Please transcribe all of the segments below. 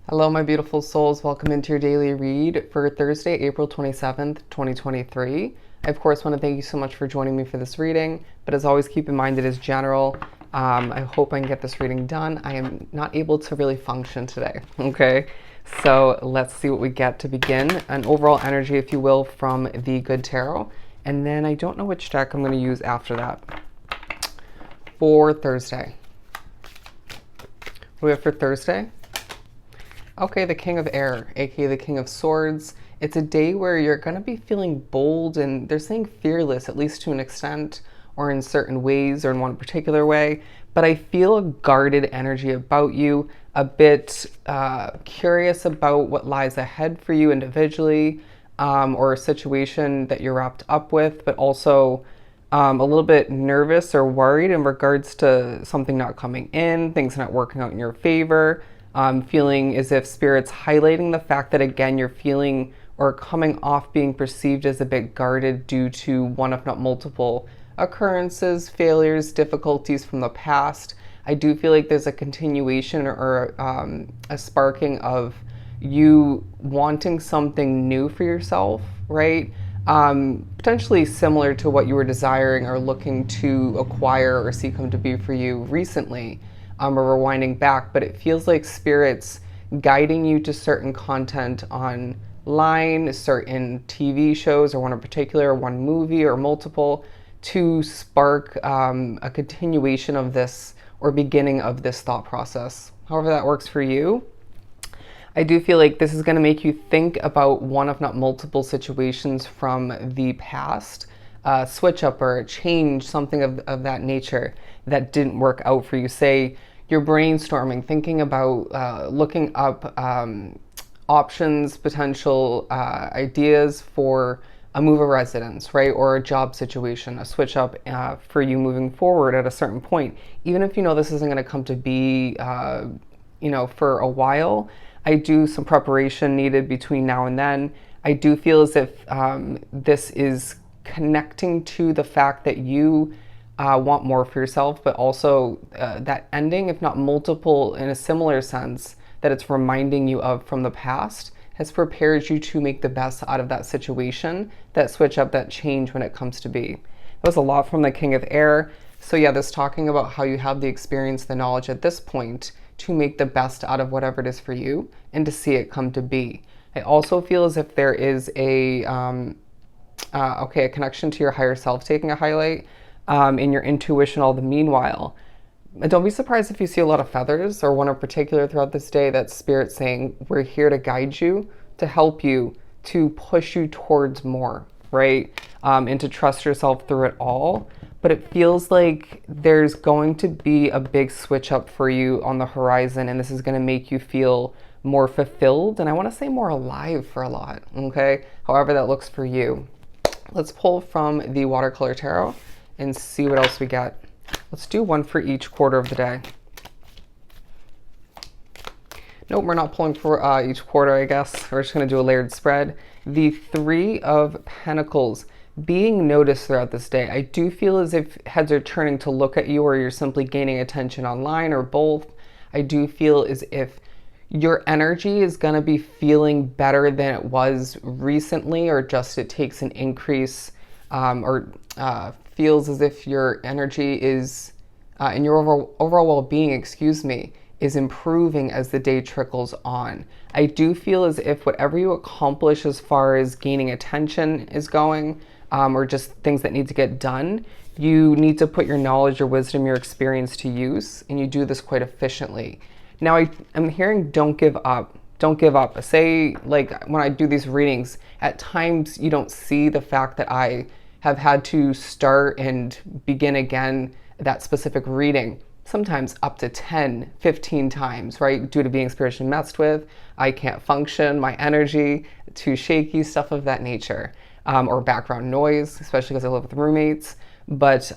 Hello, my beautiful souls. Welcome into your daily read for Thursday, April 27th, 2023. I, of course, want to thank you so much for joining me for this reading, but as always, keep in mind it is general. I hope I can get this reading done. I am not able to really function today, okay? So let's see what we get to begin. An overall energy, if you will, from the Good Tarot. And then I don't know which deck I'm going to use after that for Thursday. What do we have for Thursday? Okay, the King of Air, aka the King of Swords. It's a day where you're going to be feeling bold, and they're saying fearless, at least to an extent, or in certain ways, or in one particular way. But I feel a guarded energy about you, a bit curious about what lies ahead for you individually, or a situation that you're wrapped up with, but also a little bit nervous or worried in regards to something not coming in, things not working out in your favor. Feeling as if Spirit's highlighting the fact that, again, you're feeling or coming off being perceived as a bit guarded due to one, if not multiple, occurrences, failures, difficulties from the past. I do feel like there's a continuation or a sparking of you wanting something new for yourself, right? Potentially similar to what you were desiring or looking to acquire or see come to be for you recently. Or rewinding back, but it feels like Spirit's guiding you to certain content online, certain TV shows, or one in particular, one movie or multiple, to spark a continuation of this or beginning of this thought process. However that works for you. I do feel like this is going to make you think about one, if not multiple, situations from the past, switch up or change, something of that nature that didn't work out for you. Say you're brainstorming, thinking about looking up options, potential ideas for a move of residence, right? Or a job situation, a switch up for you moving forward at a certain point. Even if you know this isn't going to come to be, for a while, I do some preparation needed between now and then. I do feel as if this is connecting to the fact that you want more for yourself, but also that ending, if not multiple, in a similar sense, that it's reminding you of from the past, has prepared you to make the best out of that situation, that switch up, that change when it comes to be. That was a lot from the King of Air. So yeah, this talking about how you have the experience, the knowledge at this point to make the best out of whatever it is for you and to see it come to be. I also feel as if there is a connection to your higher self taking a highlight in your intuition all the meanwhile. Don't be surprised if you see a lot of feathers or one in particular throughout this day. That Spirit saying we're here to guide you, to help you, to push you towards more, right? And to trust yourself through it all. But it feels like there's going to be a big switch up for you on the horizon, and this is going to make you feel more fulfilled, and I want to say more alive for a lot, okay? However that looks for you. Let's pull from the Watercolor Tarot and see what else we get. Let's do one for each quarter of the day. Nope, we're not pulling for each quarter, I guess. We're just going to do a layered spread. The Three of Pentacles being noticed throughout this day. I do feel as if heads are turning to look at you, or you're simply gaining attention online, or both. I do feel as if your energy is going to be feeling better than it was recently, or just it takes an increase, feels as if your energy is, and your overall well-being, is improving as the day trickles on. I do feel as if whatever you accomplish as far as gaining attention is going, or just things that need to get done, you need to put your knowledge, your wisdom, your experience to use, and you do this quite efficiently. Now, I'm hearing don't give up. Don't give up. Say, like, when I do these readings, at times you don't see the fact that I have had to start and begin again that specific reading, sometimes up to 10, 15 times, right? Due to being spiritually messed with, I can't function, my energy, too shaky, stuff of that nature, or background noise, especially because I live with roommates. But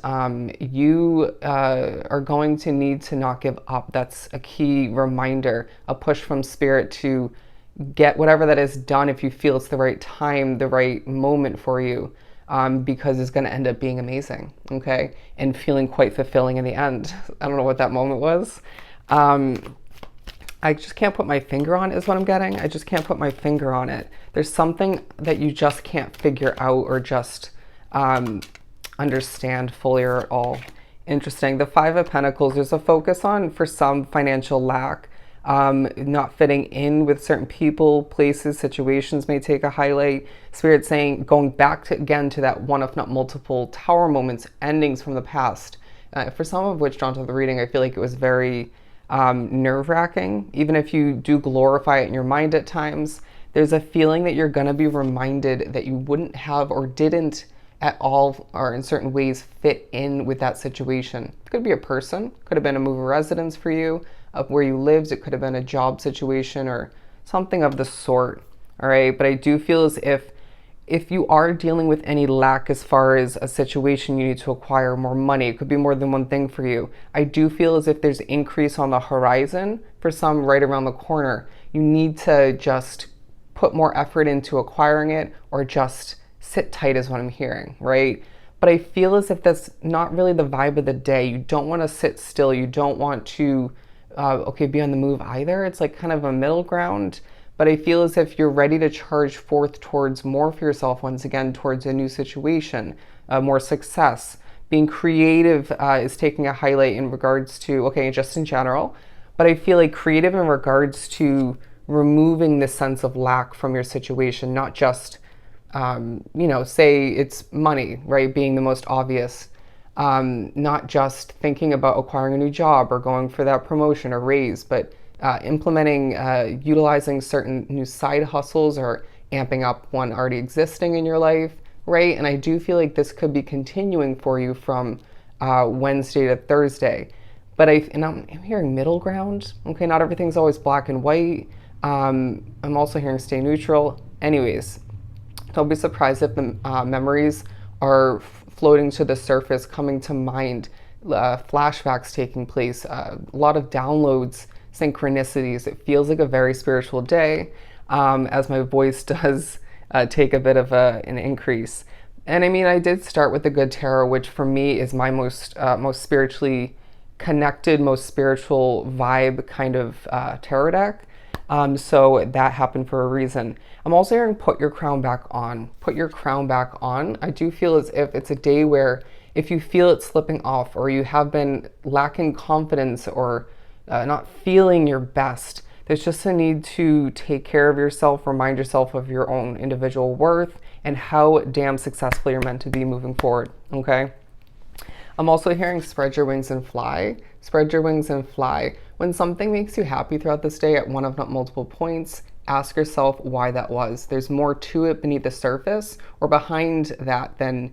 you are going to need to not give up. That's a key reminder, a push from Spirit to get whatever that is done if you feel it's the right time, the right moment for you. Because it's going to end up being amazing, okay? And feeling quite fulfilling in the end. I don't know what that moment was. I just can't put my finger on it, is what I'm getting. I just can't put my finger on it. There's something that you just can't figure out or just understand fully or at all. Interesting. The Five of Pentacles, there's a focus on, for some, financial lack. Not fitting in with certain people, places, situations may take a highlight. Spirit saying going back to, again, to that one, if not multiple, tower moments, endings from the past. For some of which, drawn to the reading, I feel like it was very nerve-wracking. Even if you do glorify it in your mind at times, there's a feeling that you're going to be reminded that you wouldn't have or didn't at all, or in certain ways, fit in with that situation. It could be a person, could have been a move of residence for you, of where you lived. It could have been a job situation or something of the sort. All right, but I do feel as if you are dealing with any lack as far as a situation you need to acquire more money, it could be more than one thing for you. I do feel as if there's increase on the horizon for some right around the corner. You need to just put more effort into acquiring it, or just sit tight is what I'm hearing, right? But I feel as if that's not really the vibe of the day. You don't want to sit still. You don't want to, be on the move either. It's like kind of a middle ground. But I feel as if you're ready to charge forth towards more for yourself, once again, towards a new situation, more success. Being creative is taking a highlight in regards to, just in general. But I feel like creative in regards to removing the sense of lack from your situation, not just say it's money, right? Being the most obvious, not just thinking about acquiring a new job or going for that promotion or raise, but implementing, utilizing certain new side hustles or amping up one already existing in your life, right? And I do feel like this could be continuing for you from Wednesday to Thursday. But I'm hearing middle ground. Okay, not everything's always black and white. I'm also hearing stay neutral. Anyways, don't be surprised if the memories are floating to the surface, coming to mind, flashbacks taking place, a lot of downloads, synchronicities. It feels like a very spiritual day, as my voice does take a bit of an increase. And I mean, I did start with the Good Tarot, which for me is my most spiritually connected, most spiritual vibe kind of tarot deck. So that happened for a reason. I'm also hearing put your crown back on. Put your crown back on. I do feel as if it's a day where if you feel it slipping off, or you have been lacking confidence, or not feeling your best, there's just a need to take care of yourself, remind yourself of your own individual worth and how damn successful you're meant to be moving forward, okay? I'm also hearing spread your wings and fly. Spread your wings and fly. When something makes you happy throughout this day at one of not multiple points, ask yourself why that was. There's more to it beneath the surface or behind that than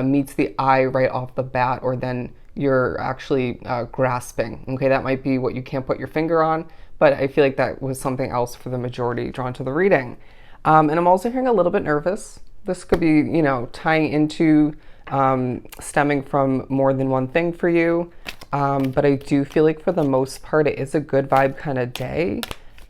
meets the eye right off the bat, or then you're actually grasping. Okay, that might be what you can't put your finger on, but I feel like that was something else for the majority drawn to the reading. And I'm also hearing a little bit nervous. This could be, tying into stemming from more than one thing for you. But I do feel like for the most part, it is a good vibe kind of day.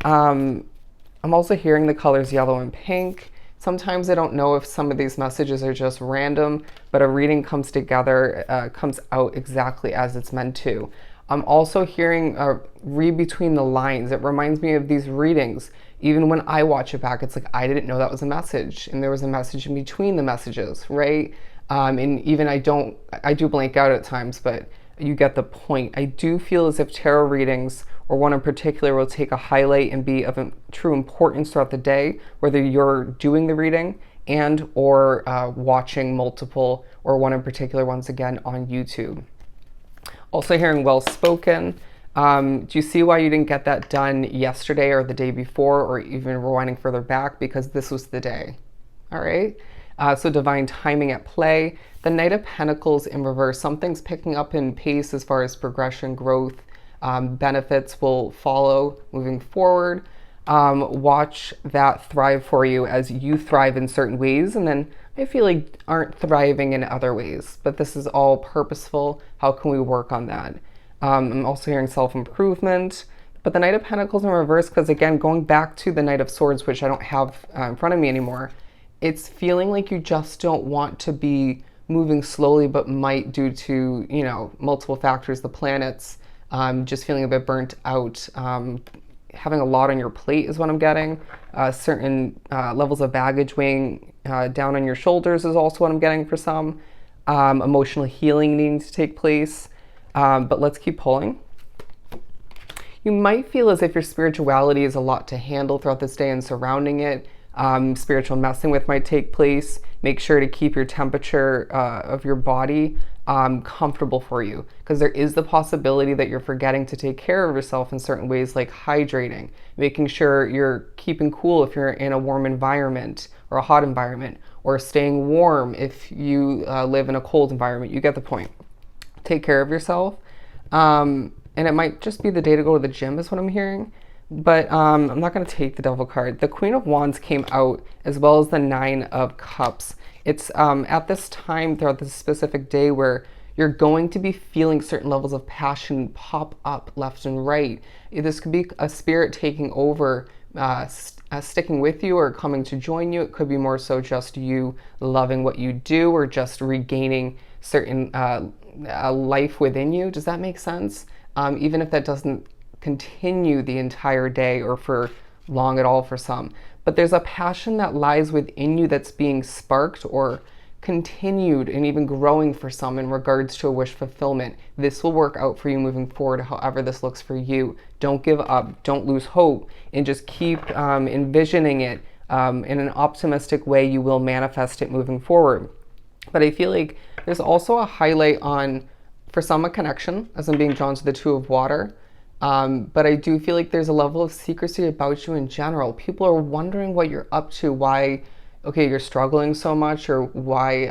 I'm also hearing the colors yellow and pink. Sometimes I don't know if some of these messages are just random, but a reading comes together, comes out exactly as it's meant to. I'm also hearing read between the lines. It reminds me of these readings. Even when I watch it back, it's like, I didn't know that was a message. And there was a message in between the messages, right? And even I do blank out at times, but you get the point. I do feel as if tarot readings, or one in particular, will take a highlight and be of true importance throughout the day, whether you're doing the reading and or watching multiple, or one in particular, once again, on YouTube. Also hearing well-spoken. Do you see why you didn't get that done yesterday or the day before, or even rewinding further back? Because this was the day. All right. So divine timing at play. The Knight of Pentacles in reverse. Something's picking up in pace as far as progression, growth, benefits will follow moving forward. Watch that thrive for you as you thrive in certain ways, and then I feel like aren't thriving in other ways. But this is all purposeful. How can we work on that? I'm also hearing self-improvement. But the Knight of Pentacles in reverse, because again, going back to the Knight of Swords, which I don't have in front of me anymore, it's feeling like you just don't want to be moving slowly, but might due to, multiple factors, the planets, just feeling a bit burnt out, having a lot on your plate is what I'm getting. Certain levels of baggage weighing down on your shoulders is also what I'm getting for some. Emotional healing needing to take place. But let's keep pulling. You might feel as if your spirituality is a lot to handle throughout this day and surrounding it. Spiritual messing with might take place. Make sure to keep your temperature of your body comfortable for you, because there is the possibility that you're forgetting to take care of yourself in certain ways, like hydrating, making sure you're keeping cool if you're in a warm environment or a hot environment, or staying warm if you live in a cold environment. You get the point. Take care of yourself. And it might just be the day to go to the gym is what I'm hearing. But I'm not going to take the Devil card. The Queen of Wands came out, as well as the Nine of Cups. It's at this time throughout this specific day where you're going to be feeling certain levels of passion pop up left and right. This could be a spirit taking over, sticking with you or coming to join you. It could be more so just you loving what you do, or just regaining certain life within you. Does that make sense? Even if that doesn't continue the entire day or for long at all for some. But there's a passion that lies within you that's being sparked or continued and even growing for some in regards to a wish fulfillment. This will work out for you moving forward, however this looks for you. Don't give up, don't lose hope, and just keep envisioning it in an optimistic way. You will manifest it moving forward. But I feel like there's also a highlight on, for some, a connection, as I'm being drawn to the Two of Water. But I do feel like there's a level of secrecy about you in general. People are wondering what you're up to, why, okay, you're struggling so much, or why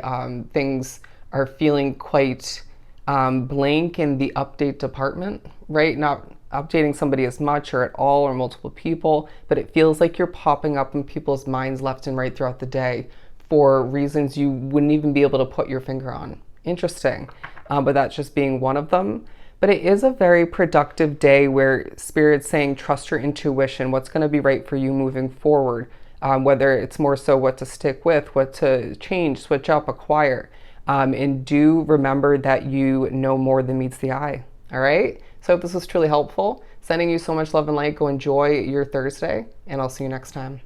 things are feeling quite blank in the update department, right? Not updating somebody as much or at all, or multiple people, but it feels like you're popping up in people's minds left and right throughout the day for reasons you wouldn't even be able to put your finger on. Interesting. But that's just being one of them. But it is a very productive day where Spirit's saying trust your intuition, what's going to be right for you moving forward, whether it's more so what to stick with, what to change, switch up, acquire. And do remember that you know more than meets the eye. All right? So I hope this was truly helpful. Sending you so much love and light. Go enjoy your Thursday, and I'll see you next time.